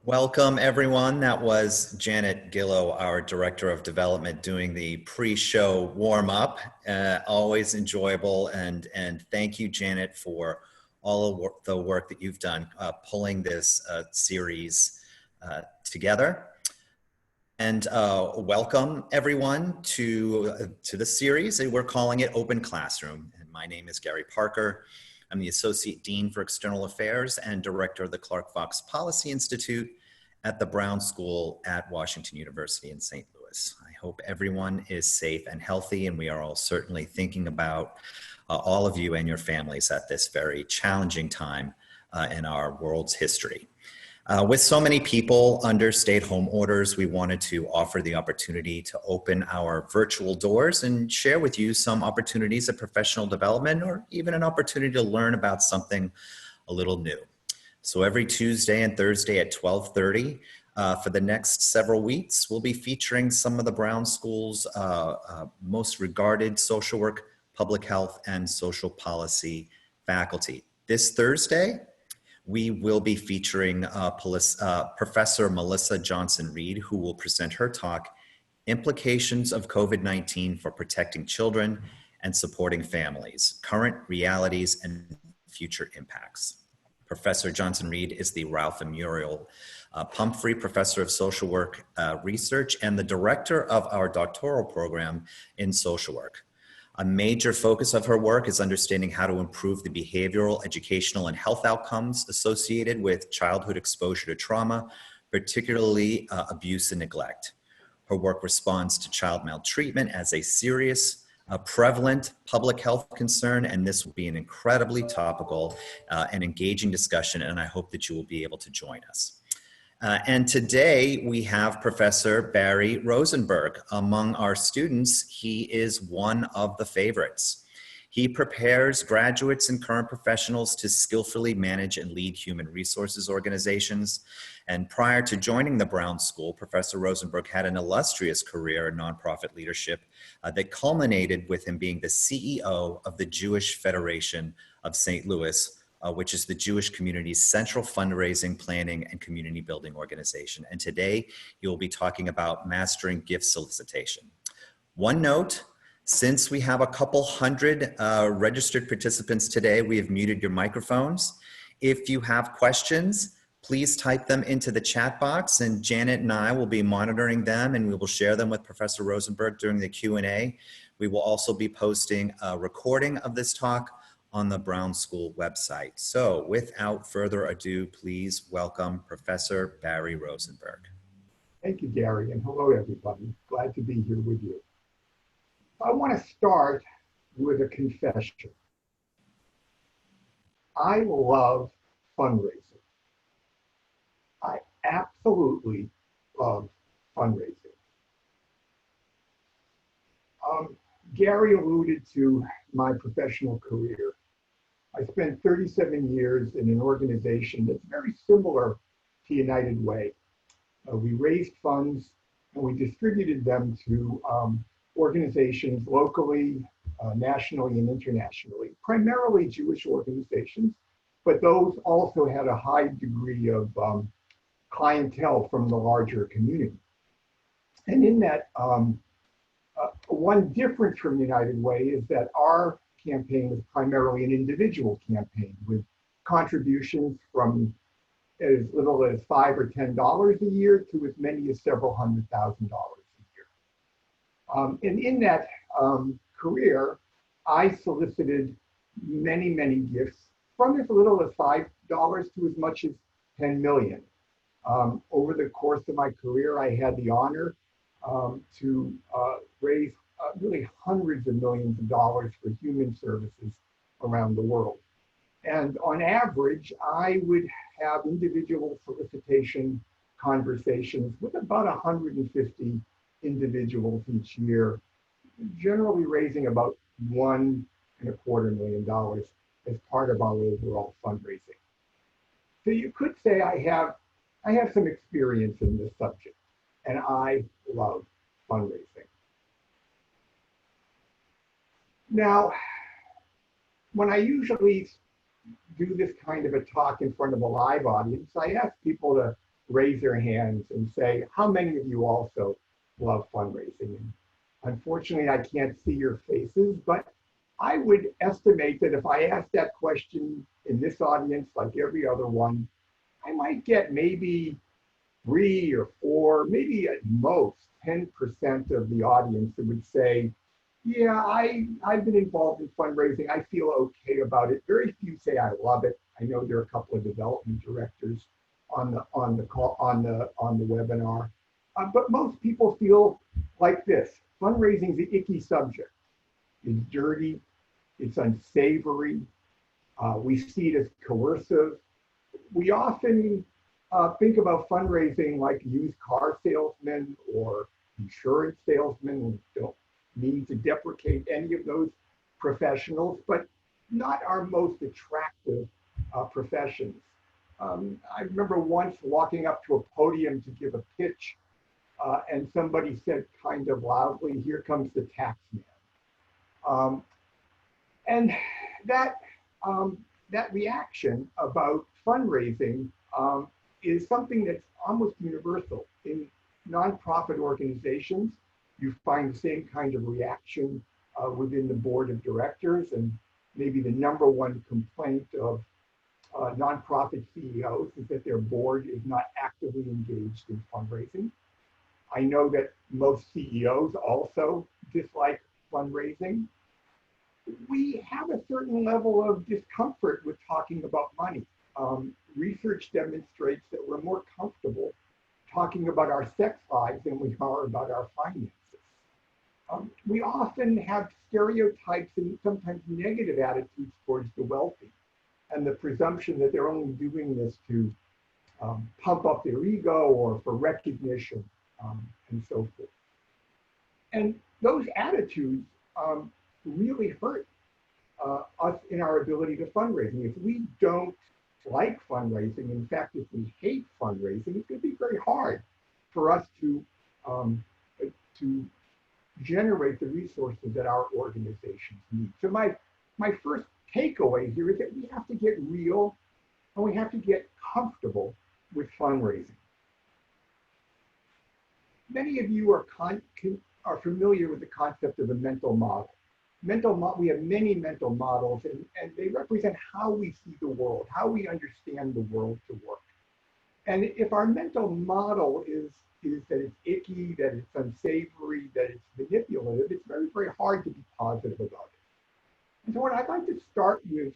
Welcome, everyone. That was Janet Gillow, our Director of Development, doing the pre-show warm-up. Always enjoyable, and thank you, Janet, for all of the work that you've done pulling this series together. And welcome, everyone, to the series. We're calling it Open Classroom. And my name is Gary Parker. I'm the Associate Dean for External Affairs and Director of the Clark Fox Policy Institute at the Brown School at Washington University in St. Louis. I hope everyone is safe and healthy, and we are all certainly thinking about all of you and your families at this very challenging time in our world's history. With so many people under stay-at-home orders, we wanted to offer the opportunity to open our virtual doors and share with you some opportunities of professional development, or even an opportunity to learn about something a little new. So every Tuesday and Thursday at 12:30 for the next several weeks, we'll be featuring some of the Brown School's most regarded social work, public health, and social policy faculty. This Thursday, we will be featuring Professor Melissa Johnson-Reed, who will present her talk, Implications of COVID-19 for Protecting Children and Supporting Families, Current Realities and Future Impacts. Professor Johnson-Reed is the Ralph and Muriel Pumphrey Professor of Social Work Research and the director of our doctoral program in social work. A major focus of her work is understanding how to improve the behavioral, educational, and health outcomes associated with childhood exposure to trauma, particularly abuse and neglect. Her work responds to child maltreatment as a serious, prevalent public health concern, and this will be an incredibly topical and engaging discussion, and I hope that you will be able to join us. And today we have Professor Barry Rosenberg. Among our students, he is one of the favorites. He prepares graduates and current professionals to skillfully manage and lead human resources organizations. And prior to joining the Brown School, Professor Rosenberg had an illustrious career in nonprofit leadership that culminated with him being the CEO of the Jewish Federation of St. Louis, which is the Jewish community's central fundraising, planning, and community building organization. And today, you'll be talking about mastering gift solicitation. One note, since we have a couple hundred registered participants today, we have muted your microphones. If you have questions, please type them into the chat box, and Janet and I will be monitoring them, and we will share them with Professor Rosenberg during the Q&A. We will also be posting a recording of this talk on the Brown School website. So without further ado, please welcome Professor Barry Rosenberg. Thank you, Gary, and hello, everybody. Glad to be here with you. I want to start with a confession. I love fundraising. I absolutely love fundraising. Gary alluded to my professional career. I spent 37 years in an organization that's very similar to United Way. We raised funds and we distributed them to organizations locally, nationally, and internationally, primarily Jewish organizations, but those also had a high degree of clientele from the larger community. And in that, one difference from United Way is that our campaign was primarily an individual campaign with contributions from as little as $5 or $10 a year to as many as several $100,000 a year. And in that career, I solicited many, many gifts from as little as $5 to as much as 10 million. Over the course of my career, I had the honor to raise really hundreds of millions of dollars for human services around the world. And on average, I would have individual solicitation conversations with about 150 individuals each year, generally raising about $1.25 million as part of our overall fundraising. So you could say I have some experience in this subject, and I love fundraising. Now, when I usually do this kind of a talk in front of a live audience, I ask people to raise their hands and say, how many of you also love fundraising? And unfortunately, I can't see your faces, but I would estimate that if I asked that question in this audience, like every other one, I might get maybe 3 or 4, maybe at most 10% of the audience that would say, yeah, I've been involved in fundraising. I feel okay about it. Very few say I love it. I know there are a couple of development directors on the call on the webinar, but most people feel like this: fundraising is an icky subject. It's dirty. It's unsavory. We see it as coercive. We often think about fundraising like used car salesmen or insurance salesmen. We don't mean to deprecate any of those professionals, but not our most attractive professions. I remember once walking up to a podium to give a pitch, and somebody said kind of loudly, "Here comes the tax man." And that, that reaction about fundraising is something that's almost universal. In nonprofit organizations, you find the same kind of reaction within the board of directors, and maybe the #1 complaint of nonprofit CEOs is that their board is not actively engaged in fundraising. I know that most CEOs also dislike fundraising. We have a certain level of discomfort with talking about money. Research demonstrates that we're more comfortable talking about our sex lives than we are about our finances. We often have stereotypes and sometimes negative attitudes towards the wealthy, and the presumption that they're only doing this to pump up their ego or for recognition, and so forth. And those attitudes really hurt us in our ability to fundraising. If we don't like fundraising, in fact, if we hate fundraising, it's going to be very hard for us to generate the resources that our organizations need. So my first takeaway here is that we have to get real and we have to get comfortable with fundraising. Many of you are familiar with the concept of a mental model. We have many mental models, and they represent how we see the world, how we understand the world to work. And if our mental model is that it's icky, that it's unsavory, that it's manipulative, it's very, very hard to be positive about it. And so what I'd like to start with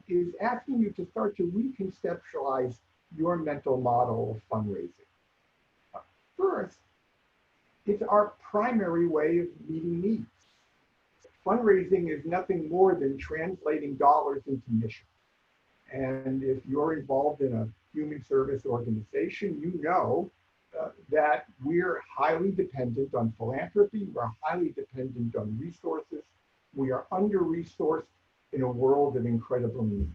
is asking you to start to reconceptualize your mental model of fundraising. First, it's our primary way of meeting needs. Fundraising is nothing more than translating dollars into mission. And if you're involved in a human service organization, you know that we're highly dependent on philanthropy, we're highly dependent on resources, we are under-resourced in a world of incredible need.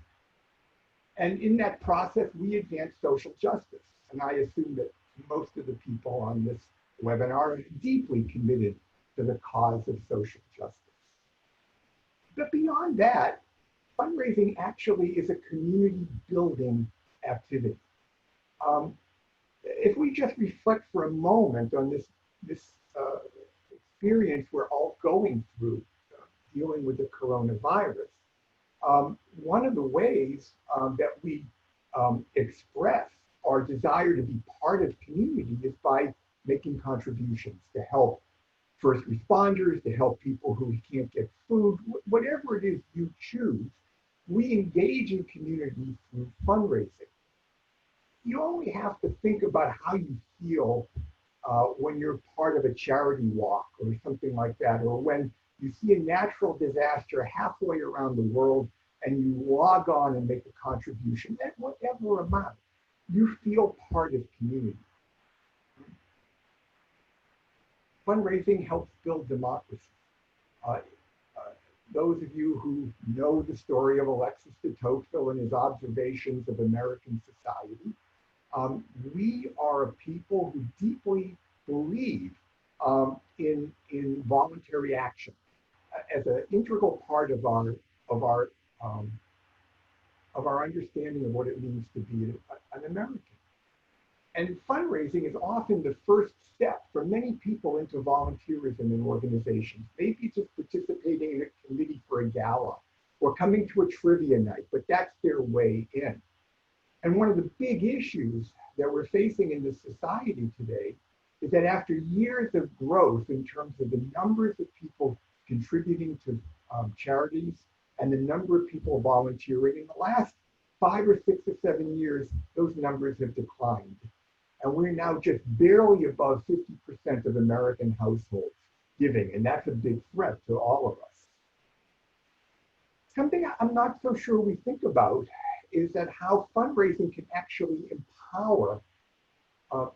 And in that process, we advance social justice. And I assume that most of the people on this webinar are deeply committed to the cause of social justice. But beyond that, fundraising actually is a community building activity. If we just reflect for a moment on this experience we're all going through dealing with the coronavirus, one of the ways that we express our desire to be part of community is by making contributions to help first responders, to help people who can't get food, whatever it is you choose. We engage in community through fundraising. You only have to think about how you feel when you're part of a charity walk or something like that, or when you see a natural disaster halfway around the world and you log on and make a contribution at whatever amount. You feel part of community. Fundraising helps build democracy. Those of you who know the story of Alexis de Tocqueville and his observations of American society, we are a people who deeply believe in voluntary action as an integral part of our of our understanding of what it means to be an American. And fundraising is often the first step for many people into volunteerism in organizations. Maybe just participating in a committee for a gala or coming to a trivia night, but that's their way in. And one of the big issues that we're facing in this society today is that after years of growth in terms of the numbers of people contributing to charities and the number of people volunteering, in the last 5 or 6 or 7 years, those numbers have declined. And we're now just barely above 50% of American households giving, and that's a big threat to all of us. Something I'm not so sure we think about is that how fundraising can actually empower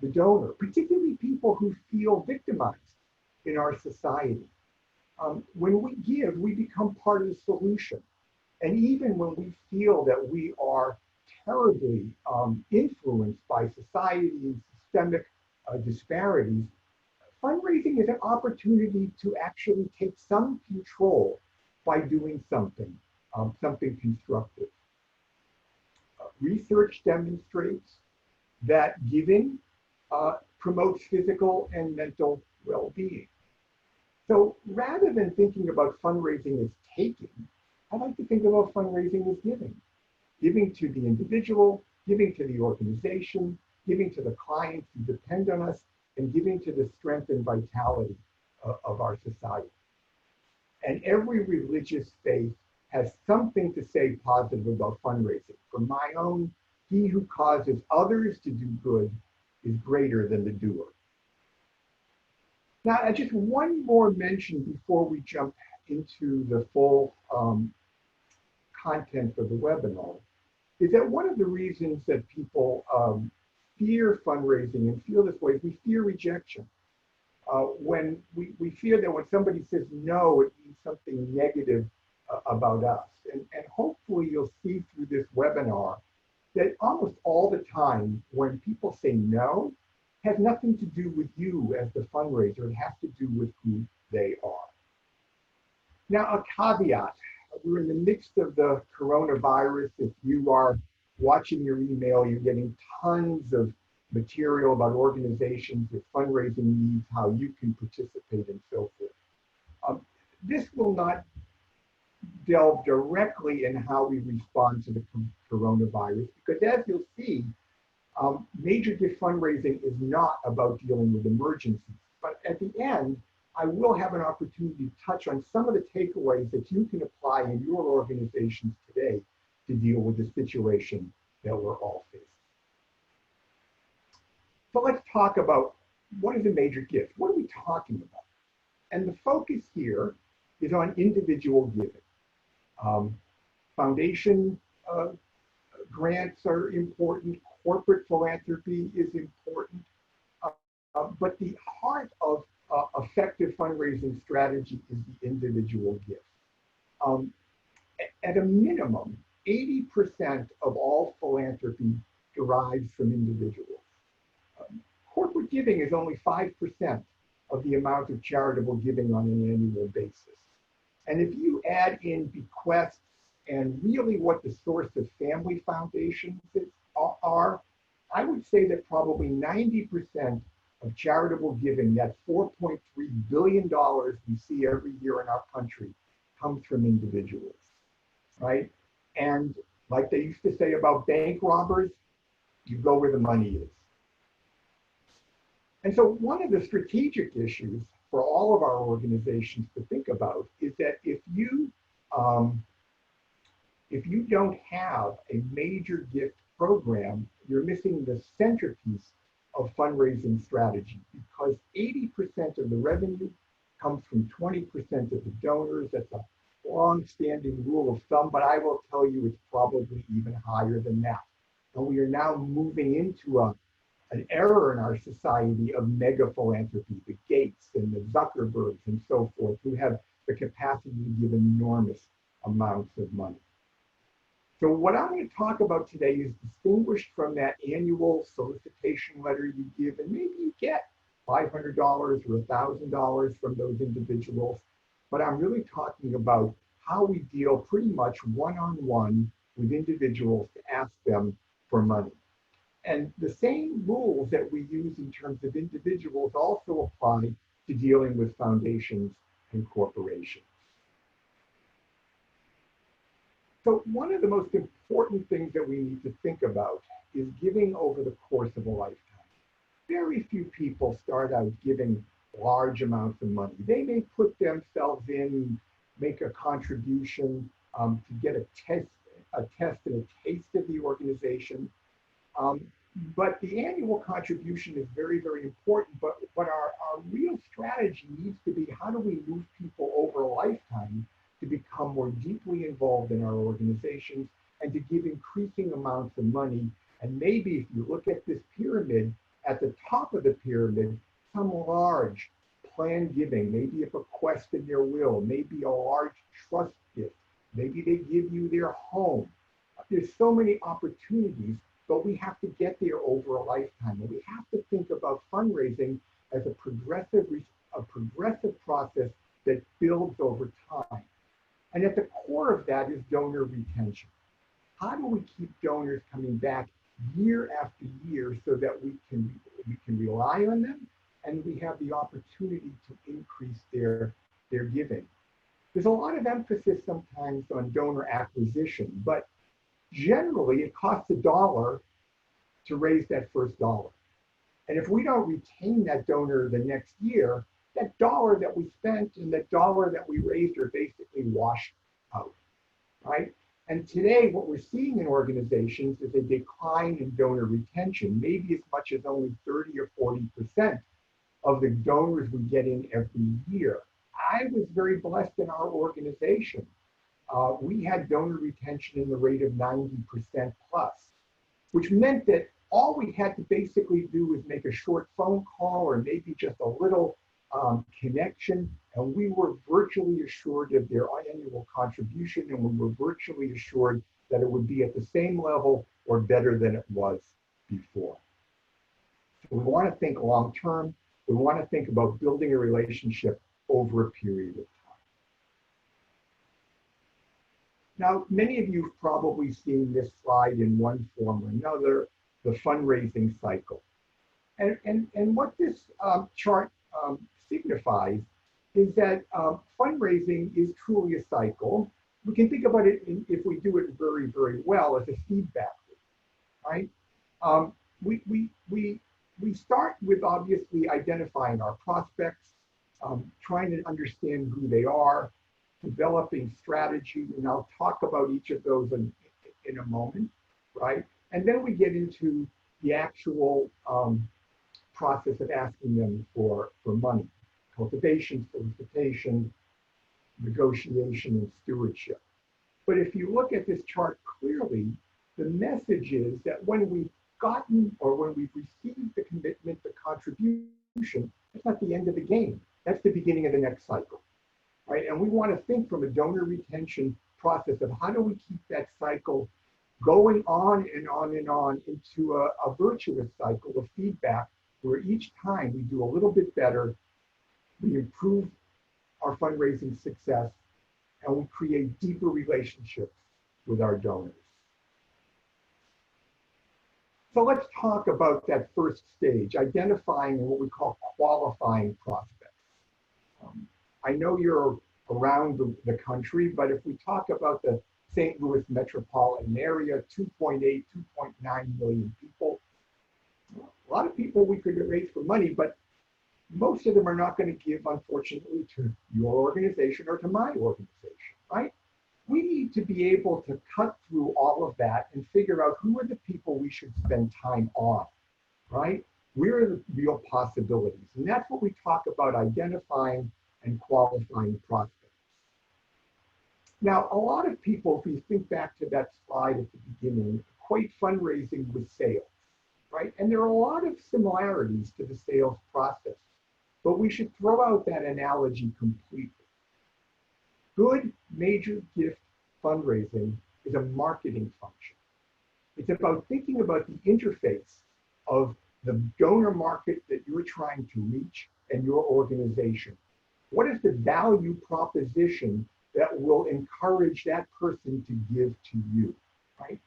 the donor, particularly people who feel victimized in our society. When we give, we become part of the solution. And even when we feel that we are terribly influenced by society and systemic disparities, fundraising is an opportunity to actually take some control by doing something, something constructive. Research demonstrates that giving promotes physical and mental well-being. So rather than thinking about fundraising as taking, I like to think about fundraising as giving. Giving to the individual, giving to the organization, giving to the clients who depend on us, and giving to the strength and vitality of our society. And every religious faith has something to say positive about fundraising. For my own, he who causes others to do good is greater than the doer. Now, just one more mention before we jump into the full content of the webinar is that one of the reasons that people fear fundraising and feel this way is we fear rejection. When we fear that when somebody says no, it means something negative about us. And hopefully you'll see through this webinar that almost all the time when people say no, it has nothing to do with you as the fundraiser, it has to do with who they are. Now, a caveat, we're in the midst of the coronavirus. If you are watching your email, you're getting tons of material about organizations with fundraising needs, how you can participate and so forth. This will not delve directly in how we respond to the coronavirus, because as you'll see, major gift fundraising is not about dealing with emergencies. But at the end, I will have an opportunity to touch on some of the takeaways that you can apply in your organizations today to deal with the situation that we're all facing. So let's talk about what is a major gift? What are we talking about? And the focus here is on individual giving. Foundation grants are important. Corporate philanthropy is important. But the heart of effective fundraising strategy is the individual gift. At a minimum, 80% of all philanthropy derives from individuals. Corporate giving is only 5% of the amount of charitable giving on an annual basis. And if you add in bequests and really what the source of family foundations are, I would say that probably 90% of charitable giving, that $4.3 billion we see every year in our country, comes from individuals, right? And like they used to say about bank robbers, you go where the money is. And so one of the strategic issues for all of our organizations to think about is that if you don't have a major gift program, you're missing the centerpiece of fundraising strategy, because 80% of the revenue comes from 20% of the donors. That's a long-standing rule of thumb, but I will tell you it's probably even higher than that. And we are now moving into an era in our society of mega philanthropy, the Gates and the Zuckerbergs and so forth, who have the capacity to give enormous amounts of money. So what I'm going to talk about today is distinguished from that annual solicitation letter you give, and maybe you get $500 or $1,000 from those individuals, but I'm really talking about how we deal pretty much one-on-one with individuals to ask them for money. And the same rules that we use in terms of individuals also apply to dealing with foundations and corporations. So one of the most important things that we need to think about is giving over the course of a lifetime. Very few people start out giving large amounts of money. They may put themselves in, make a contribution to get a test and a taste of the organization. But the annual contribution is very, very important. But our real strategy needs to be, how do we move people over a lifetime to become more deeply involved in our organizations and to give increasing amounts of money? And maybe if you look at this pyramid, at the top of the pyramid, some large planned giving, maybe a bequest in their will, maybe a large trust gift, maybe they give you their home. There's so many opportunities, but we have to get there over a lifetime. And we have to think about fundraising as a progressive process that builds over time. And at the core of that is donor retention. How do we keep donors coming back year after year so that we can rely on them and we have the opportunity to increase their giving? There's a lot of emphasis sometimes on donor acquisition, but generally it costs $1 to raise that first dollar. And if we don't retain that donor the next year, that dollar that we spent and that dollar that we raised are basically washed out, right? And today, what we're seeing in organizations is a decline in donor retention, maybe as much as only 30 or 40% of the donors we get in every year. I was very blessed in our organization. We had donor retention in the rate of 90% plus, which meant that all we had to basically do was make a short phone call or maybe just a little connection, and we were virtually assured of their annual contribution, and we were virtually assured that it would be at the same level or better than it was before. So we want to think long term. We want to think about building a relationship over a period of time. Now, many of you have probably seen this slide in one form or another, the fundraising cycle. And what this chart signifies is that fundraising is truly a cycle. We can think about it, if we do it very, very well, as a feedback loop, right? We start with obviously identifying our prospects, trying to understand who they are, developing strategy, and I'll talk about each of those in a moment, right? And then we get into the actual process of asking them for money, cultivation, solicitation, negotiation, and stewardship. But if you look at this chart clearly, the message is that when we've gotten or when we've received the commitment, the contribution, that's not the end of the game. That's the beginning of the next cycle, right? And we want to think from a donor retention process of how do we keep that cycle going on and on and on into a virtuous cycle of feedback where each time we do a little bit better, we improve our fundraising success, and we create deeper relationships with our donors. So let's talk about that first stage, identifying what we call qualifying prospects. I know you're around the country, but if we talk about the St. Louis metropolitan area, 2.8, 2.9 million people, a lot of people we could raise for money, but most of them are not going to give, unfortunately, to your organization or to my organization, right? We need to be able to cut through all of that and figure out who are the people we should spend time on, right? Where are the real possibilities? And that's what we talk about, identifying and qualifying prospects. Now, a lot of people, if you think back to that slide at the beginning, equate fundraising with sales, right? And there are a lot of similarities to the sales process, but we should throw out that analogy completely. Good major gift fundraising is a marketing function. It's about thinking about the interface of the donor market that you're trying to reach and your organization. What is the value proposition that will encourage that person to give to you? right?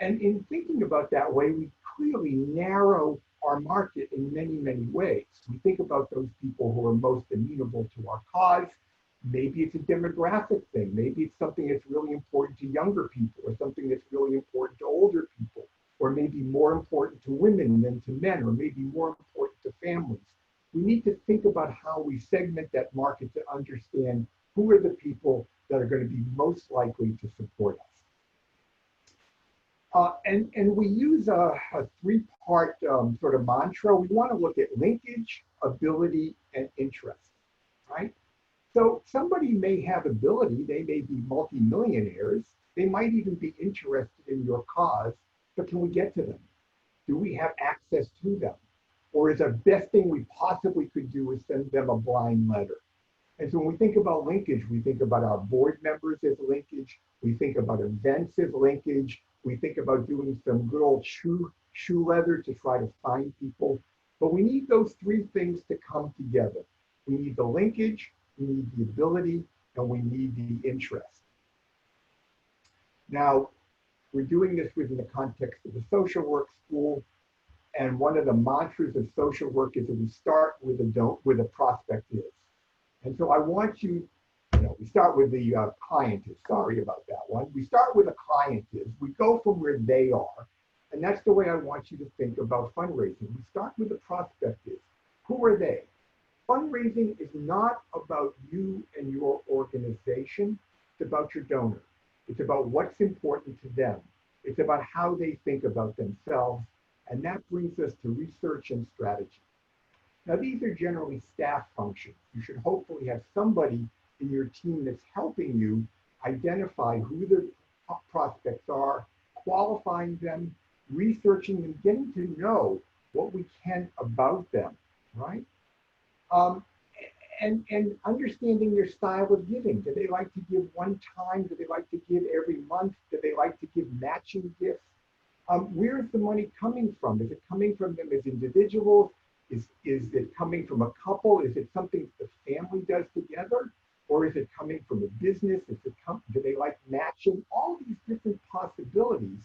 And in thinking about that way, we clearly narrow our market in many, many ways. We think about those people who are most amenable to our cause. Maybe it's a demographic thing. Maybe it's something that's really important to younger people, or something that's really important to older people, or maybe more important to women than to men, or maybe more important to families. We need to think about how we segment that market to understand who are the people that are going to be most likely to support us. And we use a three-part sort of mantra. We want to look at linkage, ability, and interest, right? So somebody may have ability, they may be multimillionaires, they might even be interested in your cause, but can we get to them? Do we have access to them? Or is the best thing we possibly could do is send them a blind letter? And so when we think about linkage, we think about our board members as linkage, we think about events as linkage, we think about doing some good old shoe leather to try to find people. But we need those three things to come together. We need the linkage, we need the ability, and we need the interest. Now, we're doing this within the context of the social work school. And one of the mantras of social work is that we start with a prospect is. And so I want you, we start with the client is, sorry about that one. We start with a client is, we go from where they are, and that's the way I want you to think about fundraising. We start with the prospect is, who are they? Fundraising is not about you and your organization, it's about your donor. It's about what's important to them. It's about how they think about themselves, and that brings us to research and strategy. Now, these are generally staff functions. You should hopefully have somebody in your team that's helping you identify who the prospects are, qualifying them, researching them, getting to know what we can about them, right? And understanding their style of giving. Do they like to give one time? Do they like to give every month? Do they like to give matching gifts? Where is the money coming from? Is it coming from them as individuals? Is it coming from a couple? Is it something the family does together? Or is it coming from a business? Do they like matching? All these different possibilities,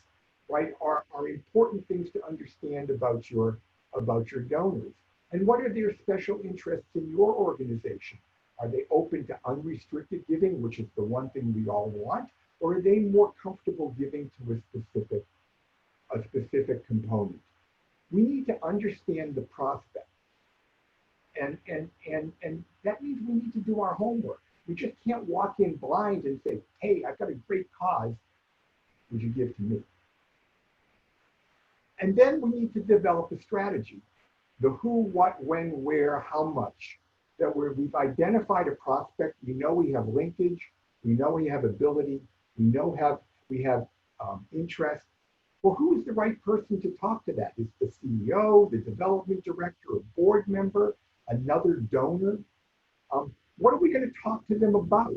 right, are important things to understand about your donors. And what are their special interests in your organization? Are they open to unrestricted giving, which is the one thing we all want? Or are they more comfortable giving to a specific component? We need to understand the prospect. And that means we need to do our homework. We just can't walk in blind and say, hey, I've got a great cause, would you give to me? And then we need to develop a strategy. The who, what, when, where, how much. That we've identified a prospect, we know we have linkage, we know we have ability, we know we have interest. Well, who is the right person to talk to that? Is the CEO, the development director, a board member, another donor? What are we going to talk to them about?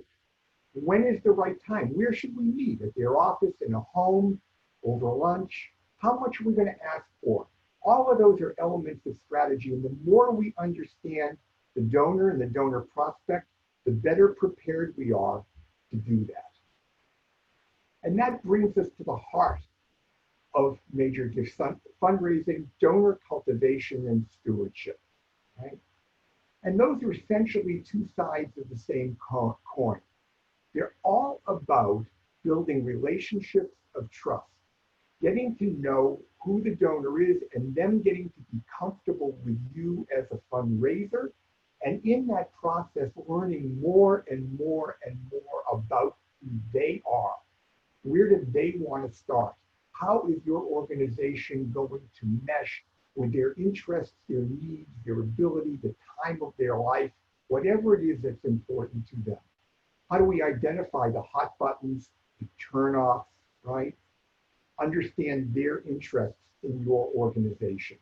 When is the right time? Where should we meet? At their office, in a home, over lunch? How much are we going to ask for? All of those are elements of strategy. And the more we understand the donor and the donor prospect, the better prepared we are to do that. And that brings us to the heart of major gift fundraising, donor cultivation, and stewardship, right? And those are essentially two sides of the same coin. They're all about building relationships of trust, getting to know who the donor is, and them getting to be comfortable with you as a fundraiser. And in that process, learning more and more and more about who they are. Where do they want to start? How is your organization going to mesh with their interests, their needs, their ability, the time of their life, whatever it is that's important to them? How do we identify the hot buttons, the turnoffs, right? Understand their interests in your organization.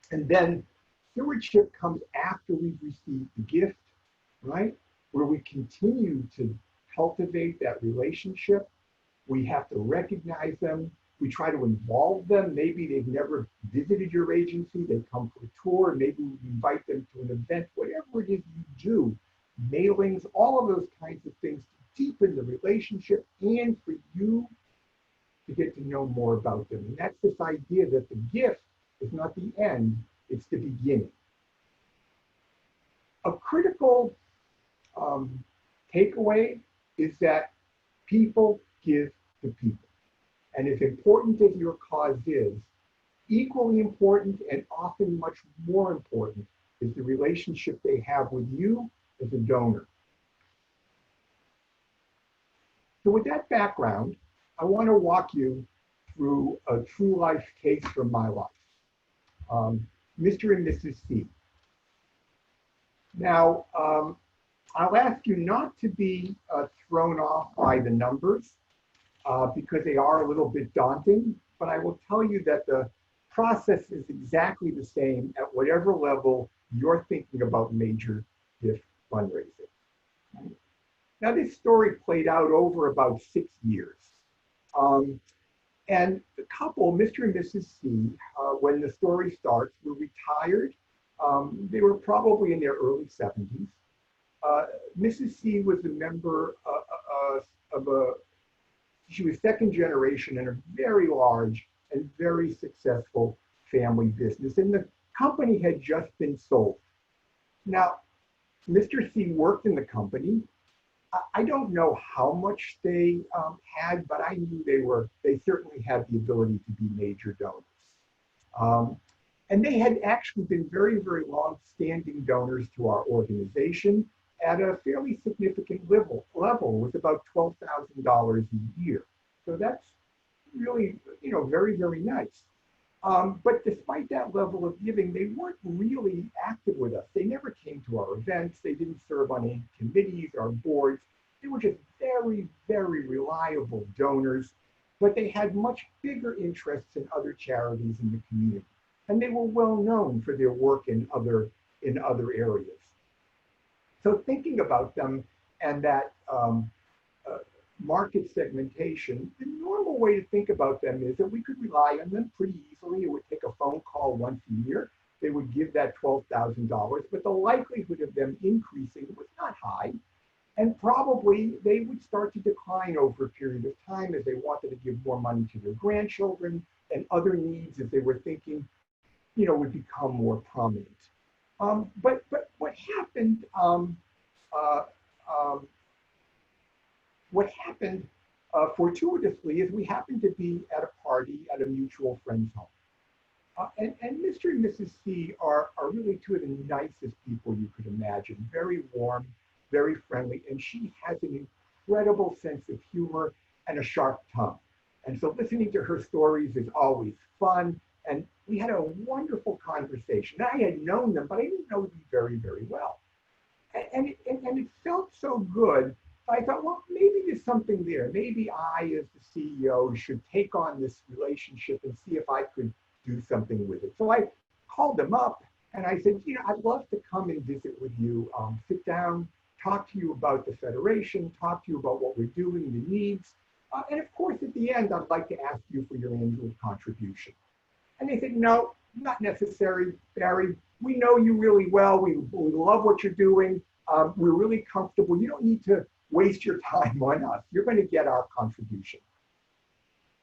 And then stewardship comes after we've received the gift, right? Where we continue to cultivate that relationship. We have to recognize them. We try to involve them. Maybe they've never visited your agency. They come for a tour. Maybe we invite them to an event. Whatever it is you do, mailings, all of those kinds of things to deepen the relationship and for you to get to know more about them. And that's this idea that the gift is not the end, it's the beginning. A critical takeaway is that people give to people. And as important as your cause is, equally important and often much more important is the relationship they have with you as a donor. So with that background, I want to walk you through a true life case from my life. Mr. and Mrs. C. Now, I'll ask you not to be thrown off by the numbers because they are a little bit daunting, but I will tell you that the process is exactly the same at whatever level you're thinking about major gift fundraising. Now, this story played out over about 6 years. And the couple, Mr. and Mrs. C, when the story starts, were retired. They were probably in their early 70s. Mrs. C was a member she was second generation in a very large and very successful family business. And the company had just been sold. Now, Mr. C worked in the company. I don't know how much they had, but I knew they certainly had the ability to be major donors. And they had actually been very, very long-standing donors to our organization at a fairly significant level with about $12,000 a year. So that's really, very, very nice. But despite that level of giving, they weren't really active with us. They never came to our events. They didn't serve on any committees or boards. They were just very, very reliable donors, but they had much bigger interests in other charities in the community. And they were well known for their work in other areas. So thinking about them and that market segmentation, the normal way to think about them is that we could rely on them pretty easily. It would take a phone call once a year. They would give that $12,000, but the likelihood of them increasing was not high. And probably they would start to decline over a period of time as they wanted to give more money to their grandchildren and other needs as they were thinking, would become more prominent. But what happened? What happened fortuitously is we happened to be at a party at a mutual friend's home. And Mr. and Mrs. C are really two of the nicest people you could imagine. Very warm, very friendly, and she has an incredible sense of humor and a sharp tongue. And so listening to her stories is always fun. And we had a wonderful conversation. I had known them, but I didn't know them very, very well. And it felt so good. I thought, well, maybe there's something there. Maybe I, as the CEO, should take on this relationship and see if I could do something with it. So I called them up and I said, I'd love to come and visit with you, sit down, talk to you about the Federation, talk to you about what we're doing, the needs. And of course, at the end, I'd like to ask you for your annual contribution. And they said, no, not necessary, Barry. We know you really well. We love what you're doing. We're really comfortable. You don't need to waste your time on us. You're going to get our contribution.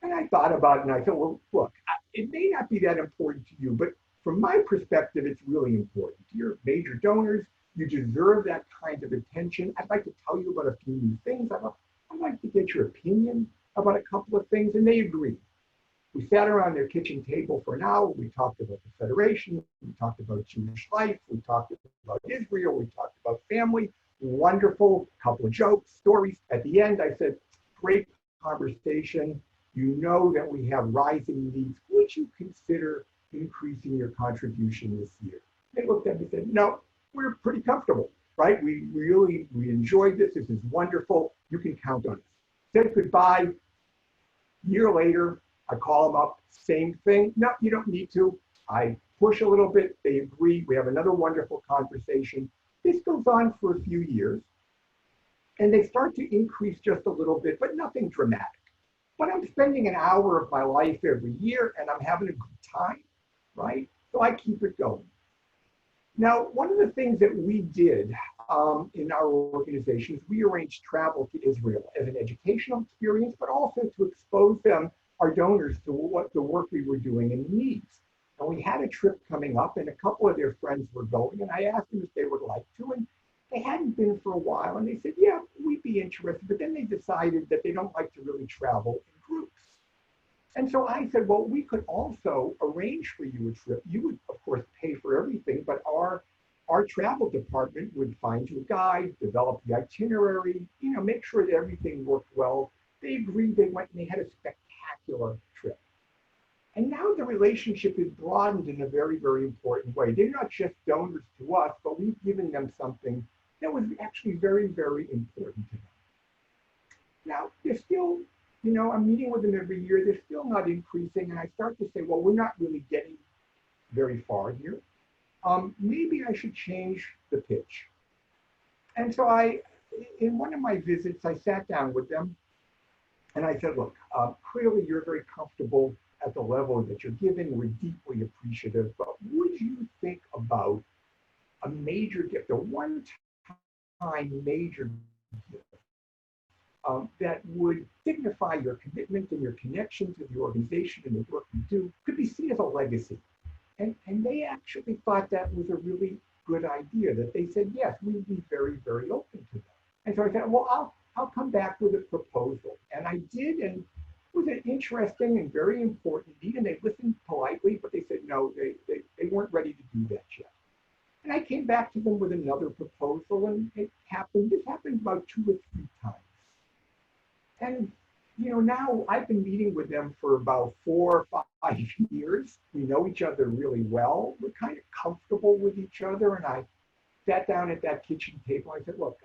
And I thought about it and I thought, well, look, it may not be that important to you, but from my perspective, it's really important. You're major donors. You deserve that kind of attention. I'd like to tell you about a few new things. I'd like to get your opinion about a couple of things. And they agreed. We sat around their kitchen table for an hour. We talked about the Federation. We talked about Jewish life. We talked about Israel. We talked about family. Wonderful, couple of jokes, stories. At the end, I said, great conversation. You know that we have rising needs. Would you consider increasing your contribution this year? They looked at me and said, no, we're pretty comfortable, right? We enjoyed this. This is wonderful. You can count on us. Said goodbye. Year later, I call them up, same thing. No, you don't need to. I push a little bit. They agree. We have another wonderful conversation. This goes on for a few years. And they start to increase just a little bit, but nothing dramatic. But I'm spending an hour of my life every year and I'm having a good time, right? So I keep it going. Now, one of the things that we did in our organization is we arranged travel to Israel as an educational experience, but also to expose them our donors to what the work we were doing and needs. And we had a trip coming up, and a couple of their friends were going, and I asked them if they would like to, and they hadn't been for a while, and they said, yeah, we'd be interested, but then they decided that they don't like to really travel in groups. And so I said, well, we could also arrange for you a trip. You would, of course, pay for everything, but our travel department would find you a guide, develop the itinerary, make sure that everything worked well. They agreed, they went and they had a spectacular trip. And now the relationship is broadened in a very, very important way. They're not just donors to us, but we've given them something that was actually very, very important to them. Now, they're still, I'm meeting with them every year. They're still not increasing. And I start to say, well, we're not really getting very far here. Maybe I should change the pitch. And so in one of my visits, I sat down with them and I said, look, clearly you're very comfortable at the level that you're giving. We're deeply appreciative, but would you think about a major gift, a one-time major gift that would signify your commitment and your connection to the organization and the work you do, could be seen as a legacy? And they actually thought that was a really good idea, that they said, yes, we'd be very, very open to that. And so I said, well, I'll come back with a proposal. And I did, and it was an interesting and very important need, and they listened politely, but they said, no, they weren't ready to do that yet. And I came back to them with another proposal, and this happened about 2 or 3 times. And now I've been meeting with them for about 4 or 5 years. We know each other really well. We're kind of comfortable with each other. And I sat down at that kitchen table. I said, look,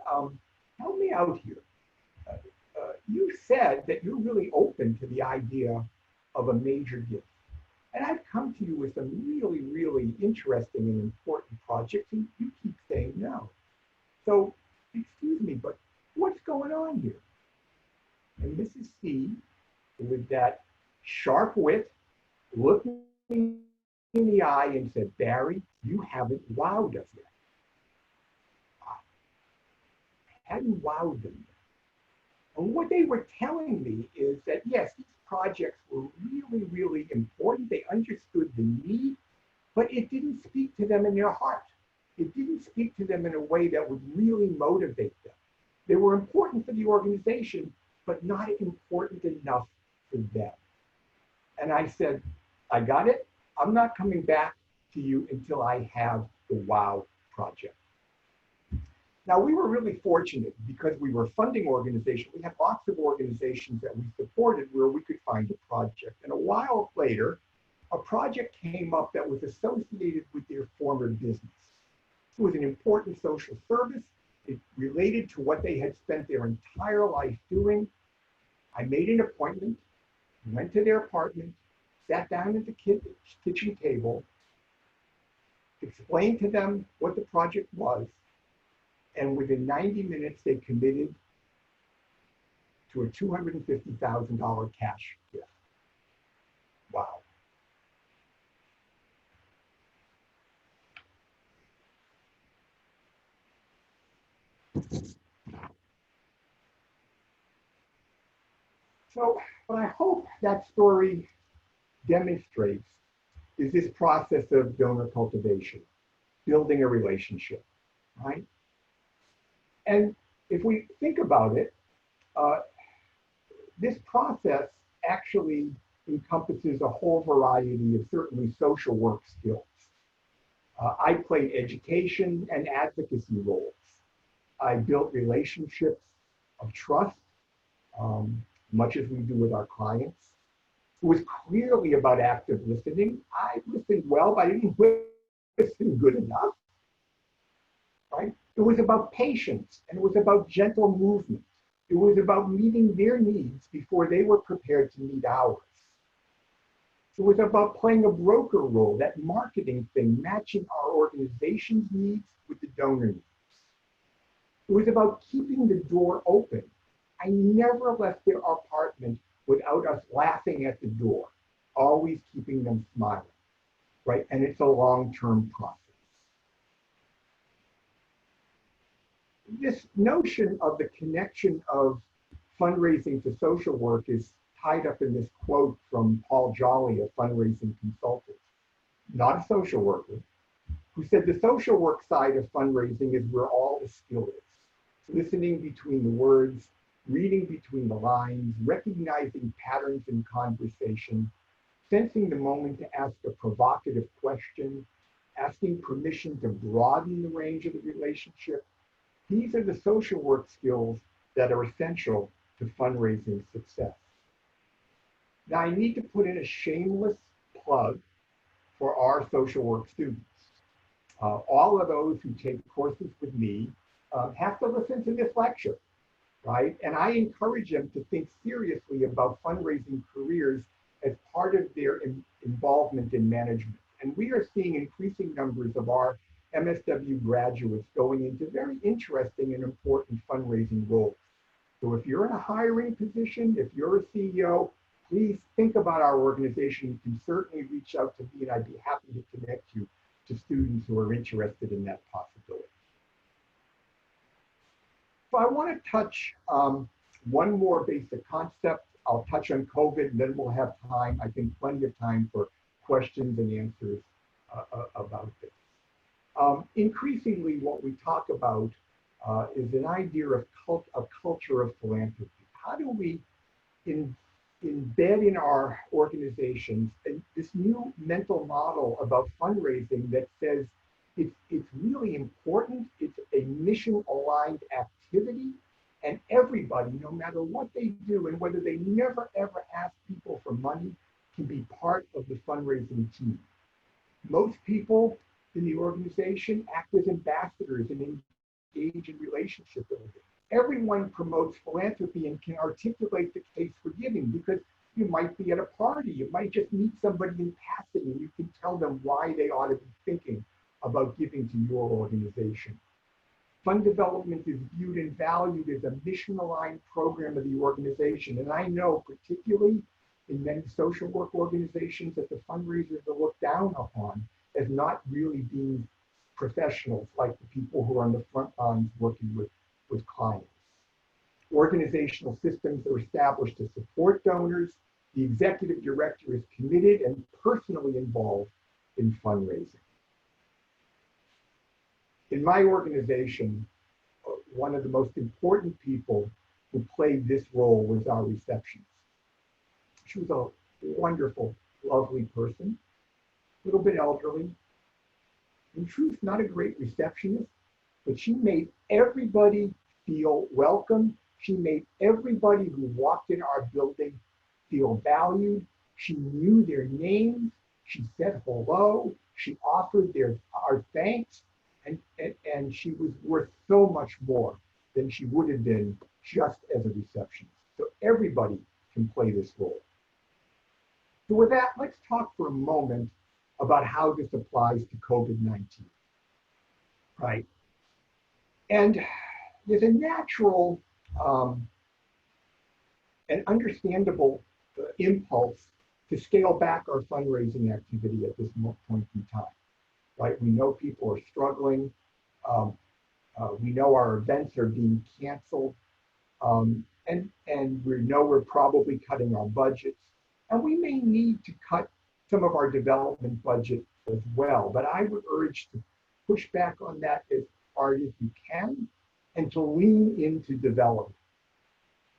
help me out here. You said that you're really open to the idea of a major gift. And I've come to you with some really, really interesting and important projects, and you keep saying no. So, excuse me, but what's going on here? And Mrs. C, with that sharp wit, looked me in the eye and said, Barry, you haven't wowed us yet. I hadn't wowed them yet. And what they were telling me is that, yes, these projects were really, really important. They understood the need, but it didn't speak to them in their heart. It didn't speak to them in a way that would really motivate them. They were important for the organization, but not important enough for them. And I said, I got it. I'm not coming back to you until I have the WOW project. Now, we were really fortunate because we were a funding organization. We had lots of organizations that we supported where we could find a project. And a while later, a project came up that was associated with their former business. It was an important social service. It related to what they had spent their entire life doing. I made an appointment, went to their apartment, sat down at the kitchen table, explained to them what the project was, and within 90 minutes, they committed to a $250,000 cash gift. Wow. So what I hope that story demonstrates is this process of donor cultivation, building a relationship, right? And if we think about it, this process actually encompasses a whole variety of certainly social work skills. I played education and advocacy roles. I built relationships of trust, much as we do with our clients. It was clearly about active listening. I listened well, but I didn't listen good enough, right? It was about patience, and it was about gentle movement. It was about meeting their needs before they were prepared to meet ours. It was about playing a broker role, that marketing thing, matching our organization's needs with the donor needs. It was about keeping the door open. I never left their apartment without us laughing at the door, always keeping them smiling, right? And it's a long-term process. This notion of the connection of fundraising to social work is tied up in this quote from Paul Jolly, a fundraising consultant, not a social worker, who said the social work side of fundraising is where all the skill is. Listening between the words, reading between the lines, recognizing patterns in conversation, sensing the moment to ask a provocative question, asking permission to broaden the range of the relationship. These are the social work skills that are essential to fundraising success. Now, I need to put in a shameless plug for our social work students. All of those who take courses with me have to listen to this lecture, right? And I encourage them to think seriously about fundraising careers as part of their involvement in management. And we are seeing increasing numbers of our MSW graduates going into very interesting and important fundraising roles. So if you're in a hiring position, if you're a CEO, please think about our organization. You can certainly reach out to me and I'd be happy to connect you to students who are interested in that possibility. So I want to touch one more basic concept. I'll touch on COVID, and then we'll have time, I think plenty of time for questions and answers about this. Increasingly, what we talk about is an idea of a culture of philanthropy. How do we embed in our organizations this new mental model about fundraising that says it's really important, it's a mission-aligned activity, and everybody, no matter what they do and whether they never ever ask people for money, can be part of the fundraising team. Most people in the organization act as ambassadors and engage in relationship building. Everyone promotes philanthropy and can articulate the case for giving, because you might be at a party, you might just meet somebody in passing and you can tell them why they ought to be thinking about giving to your organization. Fund development is viewed and valued as a mission-aligned program of the organization. And I know particularly in many social work organizations that the fundraisers are looked down upon as not really being professionals like the people who are on the front lines working with clients. Organizational systems are established to support donors. The executive director is committed and personally involved in fundraising. In my organization, one of the most important people who played this role was our receptionist. She was a wonderful, lovely person, a little bit elderly. In truth, not a great receptionist, but she made everybody feel welcome. She made everybody who walked in our building feel valued. She knew their names. She said hello. She offered our thanks. And she was worth so much more than she would have been just as a receptionist. So everybody can play this role. So with that, let's talk for a moment about how this applies to COVID-19, right? And there's a natural and understandable impulse to scale back our fundraising activity at this point in time. Right? We know people are struggling. We know our events are being canceled. And we know we're probably cutting our budgets. And we may need to cut some of our development budget as well. But I would urge to push back on that as hard as you can and to lean into development.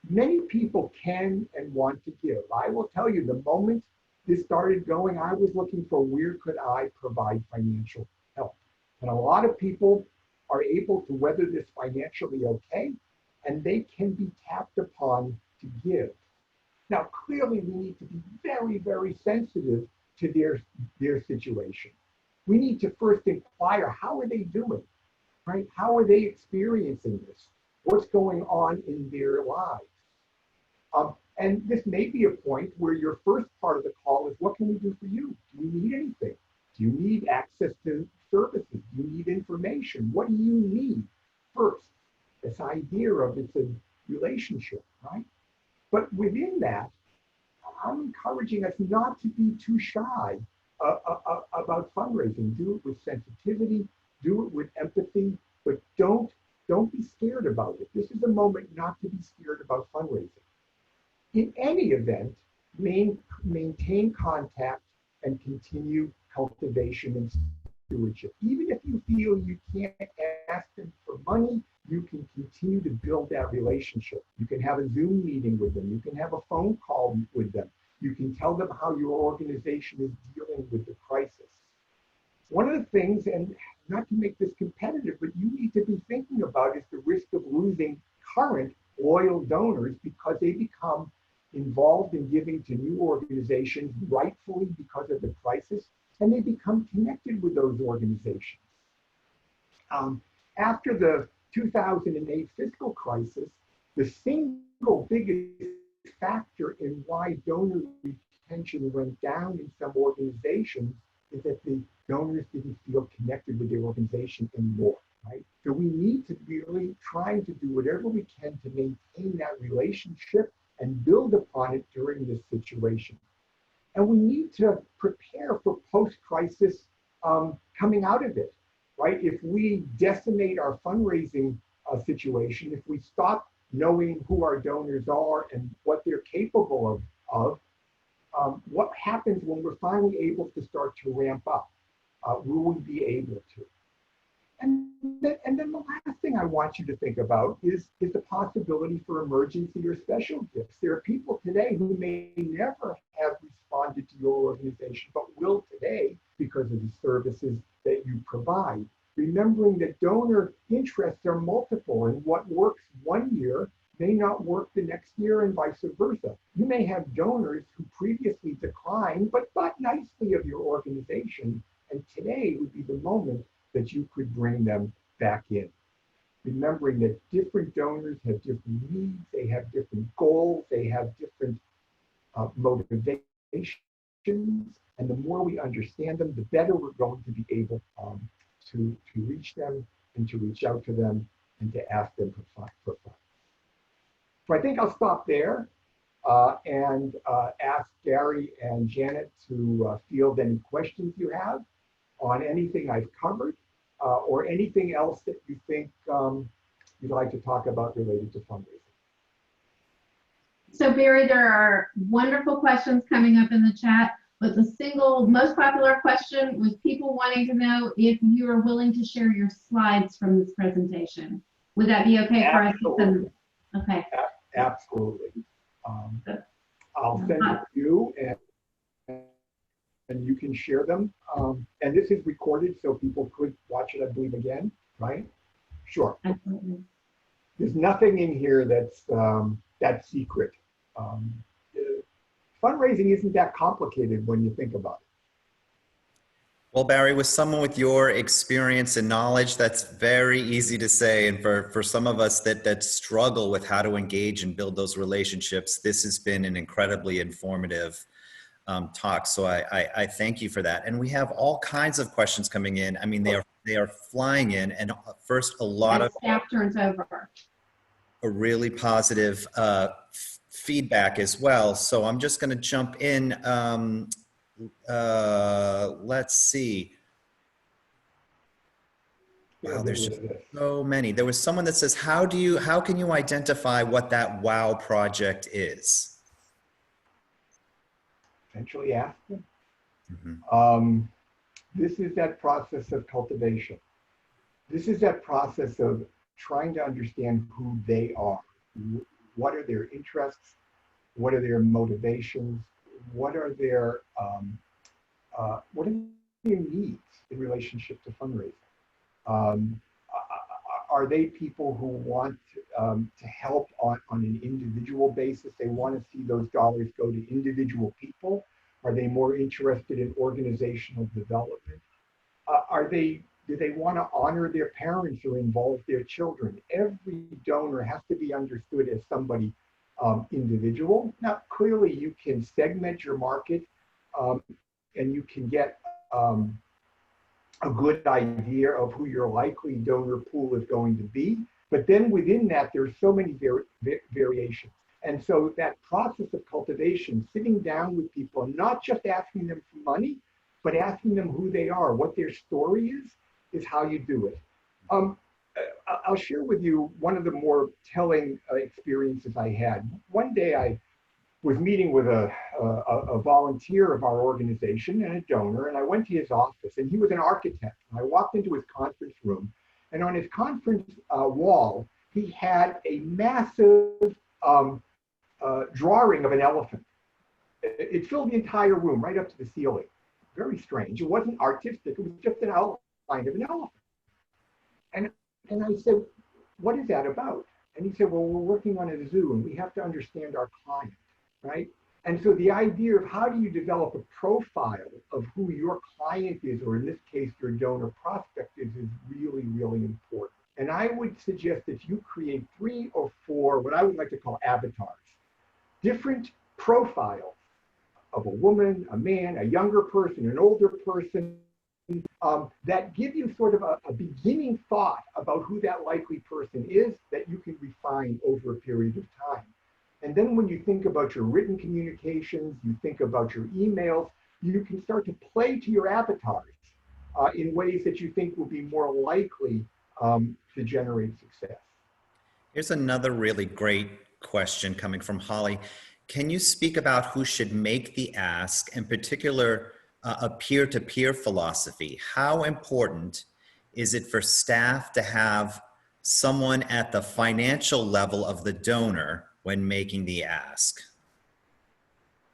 Many people can and want to give. I will tell you, the moment this started going, I was looking for where could I provide financial help. And a lot of people are able to weather this financially okay, and they can be tapped upon to give. Now, clearly, we need to be very, very sensitive to their situation. We need to first inquire, how are they doing, right? How are they experiencing this? What's going on in their lives? And this may be a point where your first part of the call is, what can we do for you? Do you need anything? Do you need access to services? Do you need information? What do you need first? This idea of it's a relationship, right? But within that, I'm encouraging us not to be too shy about fundraising. Do it with sensitivity, do it with empathy, but don't be scared about it. This is a moment not to be scared about fundraising. In any event, maintain contact and continue cultivation and stewardship. Even if you feel you can't ask them for money, you can continue to build that relationship. You can have a Zoom meeting with them. You can have a phone call with them. You can tell them how your organization is dealing with the crisis. One of the things, and not to make this competitive, but you need to be thinking about is the risk of losing current loyal donors because they become involved in giving to new organizations rightfully because of the crisis, and they become connected with those organizations. After the 2008 fiscal crisis, the single biggest factor in why donor retention went down in some organizations is that the donors didn't feel connected with their organization anymore, right? So we need to be really trying to do whatever we can to maintain that relationship and build upon it during this situation. And we need to prepare for post-crisis coming out of it, right? If we decimate our fundraising situation, if we stop knowing who our donors are and what they're capable of, what happens when we're finally able to start to ramp up? Will we be able to? And then the last thing I want you to think about is the possibility for emergency or special gifts. There are people today who may never have responded to your organization, but will today because of the services that you provide. Remembering that donor interests are multiple, and what works one year may not work the next year and vice versa. You may have donors who previously declined, but thought nicely of your organization, and today would be the moment that you could bring them back in. Remembering that different donors have different needs, they have different goals, they have different motivations, and the more we understand them, the better we're going to be able to reach them and to reach out to them and to ask them for funds. So I think I'll stop there and ask Gary and Janet to field any questions you have on anything I've covered or anything else that you think you'd like to talk about related to fundraising. So Barry, there are wonderful questions coming up in the chat, but the single most popular question was people wanting to know if you are willing to share your slides from this presentation. Would that be okay for us to send? Okay. Absolutely. I'll send it to you and you can share them. And this is recorded so people could watch it, I believe, again, right? Sure. Absolutely. There's nothing in here that's secret. Fundraising isn't that complicated when you think about it. Well, Barry, with someone with your experience and knowledge, that's very easy to say. And for some of us that struggle with how to engage and build those relationships, this has been an incredibly informative talk. So I thank you for that. And we have all kinds of questions coming in. I mean, they are flying in. And first, a lot of staff turns over. A really positive feedback as well. So I'm just going to jump in. Let's see. Wow, there's just so many. There was someone that says, how can you identify what that WOW project is? Essentially ask them. Mm-hmm. This is that process of cultivation. This is that process of trying to understand who they are. What are their interests? What are their motivations? What are their needs in relationship to fundraising? Are they people who want to help on an individual basis? They want to see those dollars go to individual people? Are they more interested in organizational development? Do they want to honor their parents or involve their children? Every donor has to be understood as somebody individual. Now, clearly you can segment your market and you can get a good idea of who your likely donor pool is going to be. But then within that, there's so many variations. And so that process of cultivation, sitting down with people, and not just asking them for money, but asking them who they are, what their story is how you do it. I'll share with you one of the more telling experiences I had. One day I was meeting with a volunteer of our organization and a donor, and I went to his office, and he was an architect. And I walked into his conference room, and on his conference wall, he had a massive drawing of an elephant. It filled the entire room right up to the ceiling. Very strange. It wasn't artistic. It was just an outline of an elephant. And I said, what is that about? And he said, well, we're working on a zoo and we have to understand our client, right? And so the idea of how do you develop a profile of who your client is, or in this case, your donor prospect is really, really important. And I would suggest that you create 3 or 4, what I would like to call avatars, different profiles of a woman, a man, a younger person, an older person, that give you sort of a beginning thought about who that likely person is that you can refine over a period of time. And then when you think about your written communications, you think about your emails, you can start to play to your avatars in ways that you think will be more likely to generate success. Here's another really great question coming from Holly. Can you speak about who should make the ask, in particular, a peer-to-peer philosophy? How important is it for staff to have someone at the financial level of the donor when making the ask?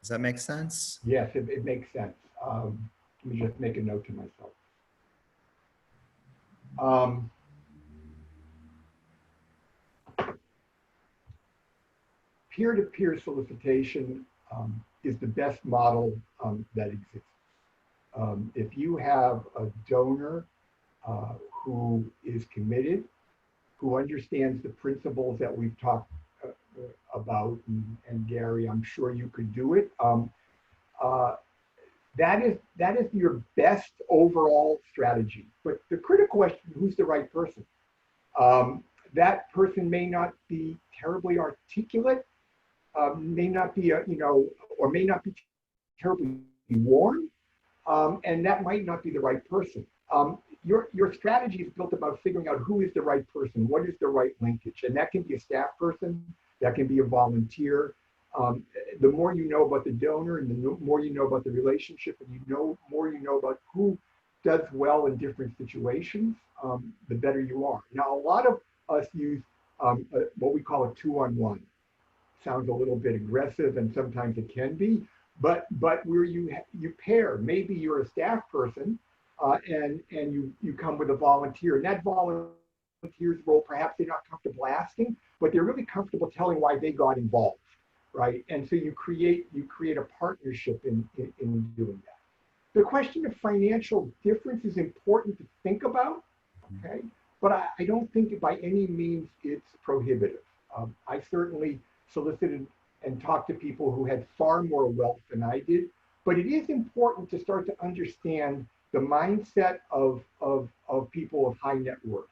Does that make sense? Yes, it makes sense. Let me just make a note to myself. Peer-to-peer solicitation is the best model that exists. If you have a donor who is committed, who understands the principles that we've talked about, and Gary, I'm sure you could do it. That is your best overall strategy. But the critical question, who's the right person? That person may not be terribly articulate, may not be, or may not be terribly warm, and that might not be the right person. Your strategy is built about figuring out who is the right person, what is the right linkage, and that can be a staff person, that can be a volunteer. The more you know about the donor and the more you know about the relationship, and more you know about who does well in different situations, the better you are. Now, a lot of us use what we call a 2-on-1. Sounds a little bit aggressive, and sometimes it can be, but where you pair, maybe you're a staff person and you come with a volunteer, and that volunteer's role, perhaps they're not comfortable asking, but they're really comfortable telling why they got involved, right? And so you create a partnership in doing that. The question of financial difference is important to think about, okay? But I don't think by any means it's prohibitive. I certainly solicited and talked to people who had far more wealth than I did, but it is important to start to understand the mindset of people of high net worth,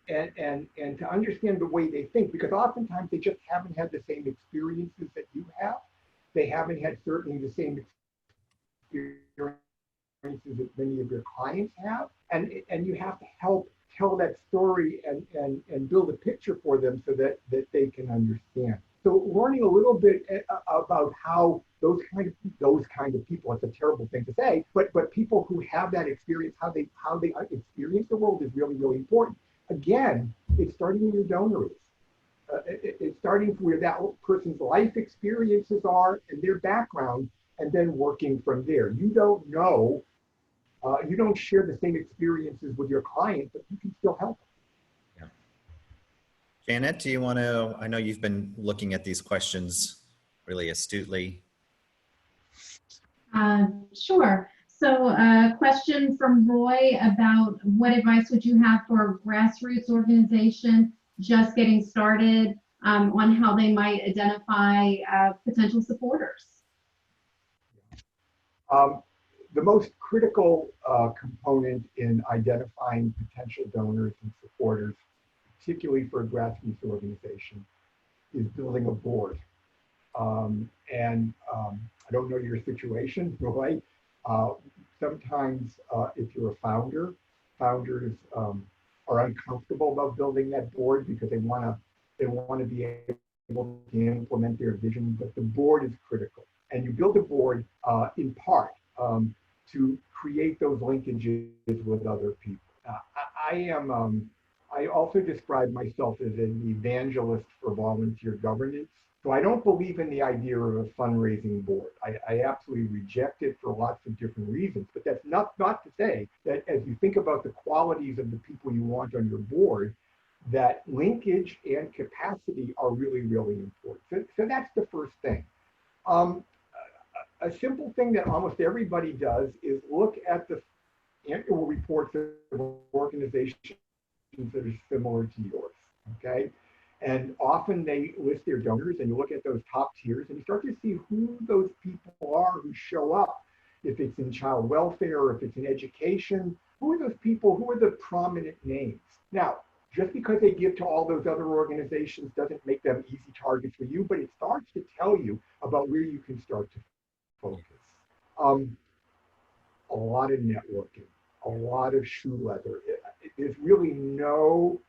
and to understand the way they think, because oftentimes they just haven't had the same experiences that you have. They haven't had certainly the same experiences that many of your clients have, and you have to help tell that story and build a picture for them so that they can understand. So learning a little bit about how those kind of people, it's a terrible thing to say, but people who have that experience, how they experience the world is really, really important. Again, it's starting where your donor is. It's starting where that person's life experiences are and their background, and then working from there. You don't know, you don't share the same experiences with your client, but you can still help them. Yeah. Janet, do you want to, I know you've been looking at these questions really astutely. Sure. So a question from Roy about what advice would you have for a grassroots organization just getting started on how they might identify potential supporters? The most critical component in identifying potential donors and supporters, particularly for a grassroots organization, is building a board. I don't know your situation, Roy. Sometimes if you're a founder, founders are uncomfortable about building that board because they want to be able able to implement their vision, but the board is critical. And you build a board in part to create those linkages with other people. I also describe myself as an evangelist for volunteer governance. So I don't believe in the idea of a fundraising board. I absolutely reject it for lots of different reasons, but that's not to say that as you think about the qualities of the people you want on your board, that linkage and capacity are really, really important. So that's the first thing. A simple thing that almost everybody does is look at the annual reports of organizations that are similar to yours, okay? And often they list their donors, and you look at those top tiers and you start to see who those people are who show up. If it's in child welfare, or if it's in education, who are those people, who are the prominent names? Now, just because they give to all those other organizations doesn't make them easy targets for you, but it starts to tell you about where you can start to focus. A lot of networking, a lot of shoe leather. There's really no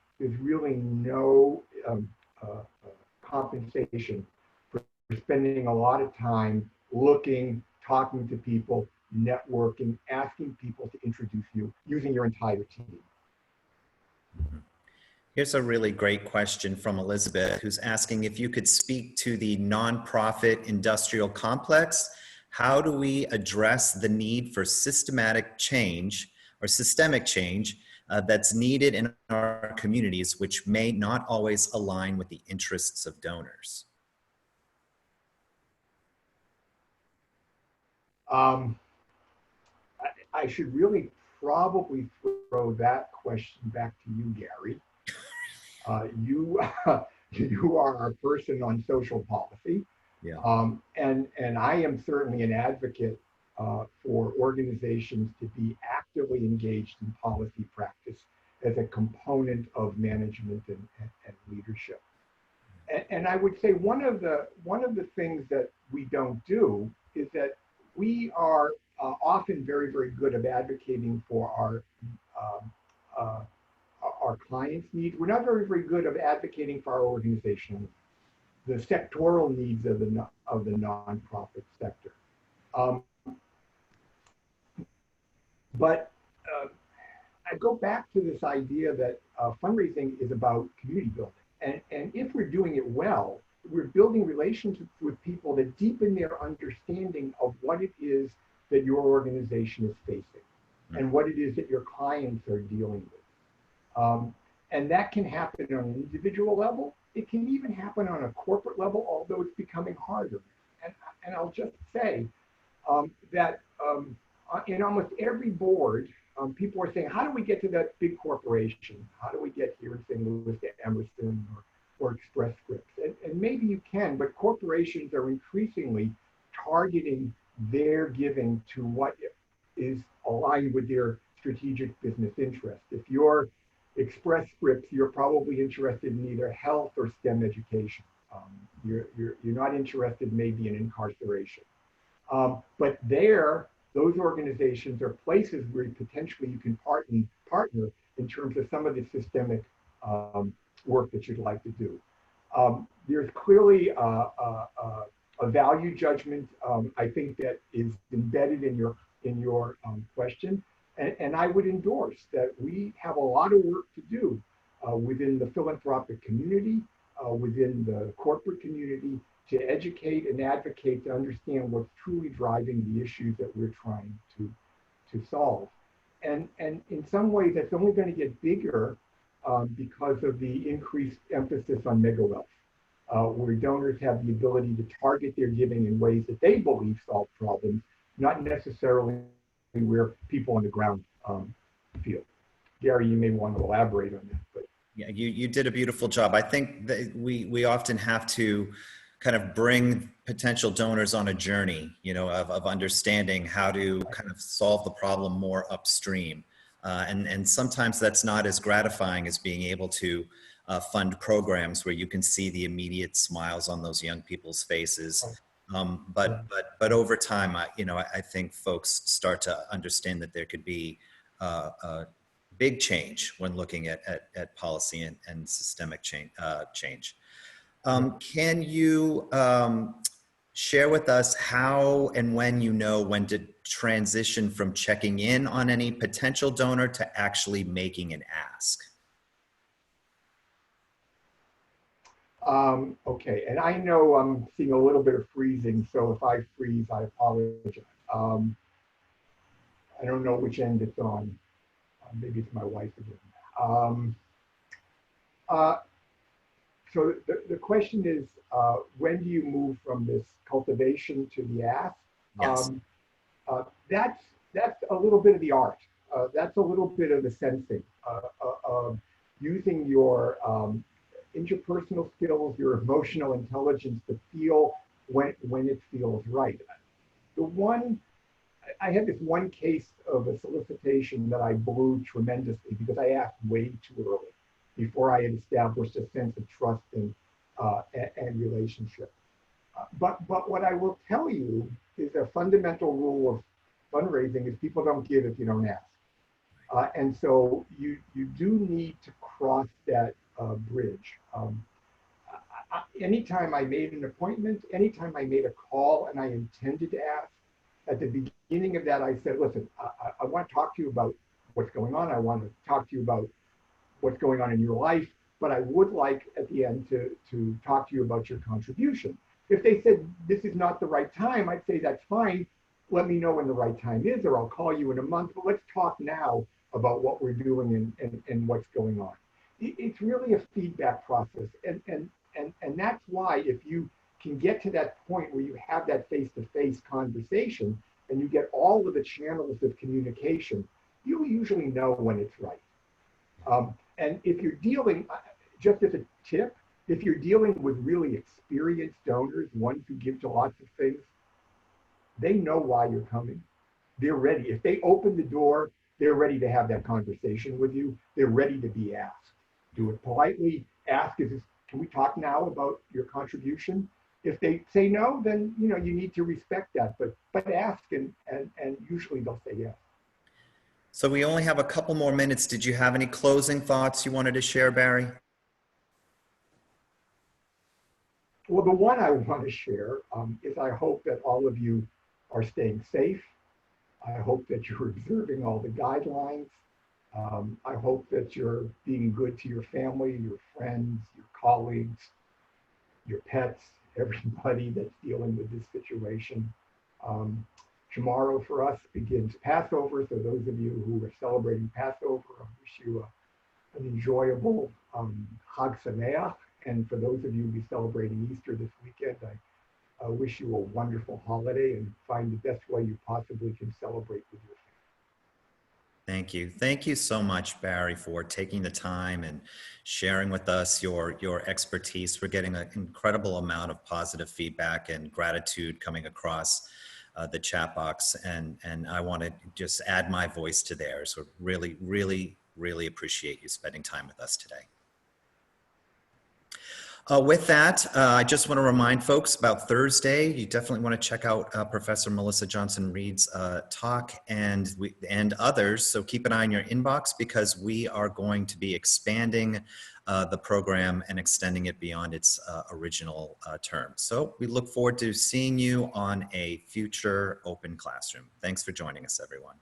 compensation for spending a lot of time looking, talking to people, networking, asking people to introduce you, using your entire team. Here's a really great question from Elizabeth, who's asking if you could speak to the nonprofit industrial complex. How do we address the need for systematic change or systemic change that's needed in our communities, which may not always align with the interests of donors? I should really probably throw that question back to you, Gary. You are our person on social policy. Yeah. And I am certainly an advocate for organizations to be actively engaged in policy practice as a component of management and leadership. And I would say one of the things that we don't do is that we are often very, very good at advocating for our clients' needs. We're not very, very good at advocating for our organizational needs, the sectoral needs of the nonprofit sector. But I go back to this idea that fundraising is about community building. And if we're doing it well, we're building relationships with people that deepen their understanding of what it is that your organization is facing and what it is that your clients are dealing with. And that can happen on an individual level. It can even happen on a corporate level, although it's becoming harder. And I'll just say that in almost every board, people are saying, how do we get to that big corporation? How do we get here in St. Louis to Emerson or Express Scripts? And maybe you can, but corporations are increasingly targeting their giving to what is aligned with their strategic business interest. If you're Express Scripts, you're probably interested in either health or STEM education. You're not interested maybe in incarceration. But those organizations are places where potentially you can partner in terms of some of the systemic work that you'd like to do. There's clearly a value judgment, I think, that is embedded in your question. And I would endorse that we have a lot of work to do within the philanthropic community, within the corporate community, to educate and advocate to understand what's truly driving the issues that we're trying to solve. And in some ways, that's only going to get bigger because of the increased emphasis on mega wealth, where donors have the ability to target their giving in ways that they believe solve problems, not necessarily where people on the ground feel. Gary, you may want to elaborate on that. But yeah, you did a beautiful job. I think that we often have to kind of bring potential donors on a journey, of understanding how to kind of solve the problem more upstream. And sometimes that's not as gratifying as being able to fund programs where you can see the immediate smiles on those young people's faces. But over time, I think folks start to understand that there could be a big change when looking at policy and systemic change. Can you share with us how and when you know when to transition from checking in on any potential donor to actually making an ask? Okay, and I know I'm seeing a little bit of freezing, so if I freeze, I apologize. I don't know which end it's on. Maybe it's my wife again. So the question is, when do you move from this cultivation to the ask? Yes. That's a little bit of the art. That's a little bit of the sensing, using your interpersonal skills, your emotional intelligence to feel when it feels right. I had this one case of a solicitation that I blew tremendously because I asked way too early before I had established a sense of trust and relationship. But what I will tell you is a fundamental rule of fundraising is people don't give if you don't ask. And so you do need to cross that bridge. Anytime I made an appointment, anytime I made a call and I intended to ask, at the beginning of that, I said, listen, I want to talk to you about what's going on. I want to talk to you about what's going on in your life, but I would like at the end to talk to you about your contribution. If they said, this is not the right time, I'd say, that's fine. Let me know when the right time is, or I'll call you in a month, but let's talk now about what we're doing and what's going on. It's really a feedback process. And that's why if you can get to that point where you have that face-to-face conversation and you get all of the channels of communication, you usually know when it's right. And if you're dealing, just as a tip, if you're dealing with really experienced donors, ones who give to lots of things, they know why you're coming. They're ready. If they open the door, they're ready to have that conversation with you. They're ready to be asked. Do it politely. Ask, can we talk now about your contribution? If they say no, then you need to respect that. But ask, and usually they'll say yes. So we only have a couple more minutes. Did you have any closing thoughts you wanted to share, Barry? Well, the one I want to share is I hope that all of you are staying safe. I hope that you're observing all the guidelines. I hope that you're being good to your family, your friends, your colleagues, your pets, everybody that's dealing with this situation. Tomorrow for us begins Passover, so those of you who are celebrating Passover, I wish you an enjoyable Chag Sameach. And for those of you who will be celebrating Easter this weekend, I wish you a wonderful holiday and find the best way you possibly can celebrate with your family. Thank you. Thank you so much, Barry, for taking the time and sharing with us your expertise. We're getting an incredible amount of positive feedback and gratitude coming across the chat box. And I want to just add my voice to theirs. So really, really, really appreciate you spending time with us today. With that, I just want to remind folks about Thursday. You definitely want to check out Professor Melissa Johnson-Reed's talk and others. So keep an eye on your inbox because we are going to be expanding the program and extending it beyond its original term. So we look forward to seeing you on a future open classroom. Thanks for joining us, everyone.